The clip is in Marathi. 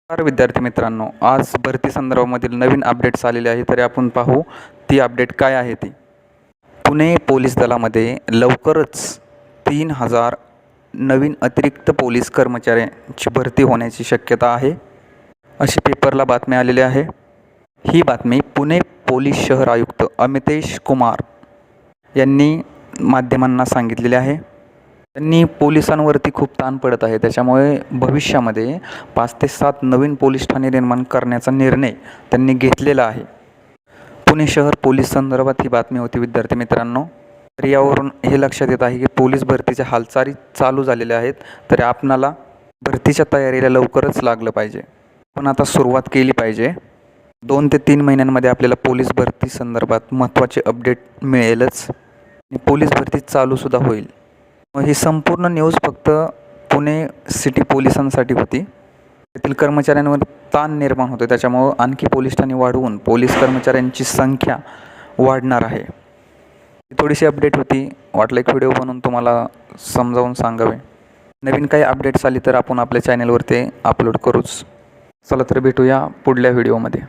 नमस्कार विद्यार्थी मित्रांनो, आज भरती संदर्भामधील नवीन अपडेट्स आलेले आहे. तर आपण पाहू ती अपडेट काय आहे ती. पुणे पोलीस दलामध्ये लवकरच 3000 नवीन अतिरिक्त पोलीस कर्मचाऱ्यांची भरती होण्याची शक्यता आहे, अशी पेपरला बातमी आलेली आहे. ही बातमी पुणे पोलीस शहर आयुक्त अमितेश कुमार यांनी माध्यमांना सांगितलेली आहे. त्यांनी पोलिसांवरती खूप ताण पडत आहे, त्याच्यामुळे भविष्यामध्ये 5 ते 7 नवीन पोलीस ठाणे निर्माण करण्याचा निर्णय त्यांनी घेतलेला आहे. पुणे शहर पोलीस संदर्भात ही बातमी होती विद्यार्थी मित्रांनो. तर यावरून हे लक्षात येत आहे की पोलीस भरतीच्या हालचाली चालू झालेल्या आहेत. तर आपणाला भरतीच्या तयारीला लवकरच लागलं पाहिजे. पण आता सुरुवात केली पाहिजे. 2 ते 3 महिन्यांमध्ये आपल्याला पोलीस भरती संदर्भात महत्त्वाचे अपडेट मिळेलच आणि पोलीस भरती चालूसुद्धा होईल. ही संपूर्ण न्यूज फक्त पुणे सिटी पोलिसांसाठी होती. येथील कर्मचाऱ्यांवर ताण निर्माण होतो, त्याच्यामुळं आणखी पोलीस ठाणे वाढवून पोलीस कर्मचाऱ्यांची संख्या वाढणार आहे. थोडीशी अपडेट होती, वाटलं एक व्हिडिओ बनवून तुम्हाला समजावून सांगावे. नवीन काही अपडेट्स आली तर आपण आपल्या चॅनलवर ते अपलोड करूच. चला तर भेटूया पुढल्या व्हिडिओमध्ये.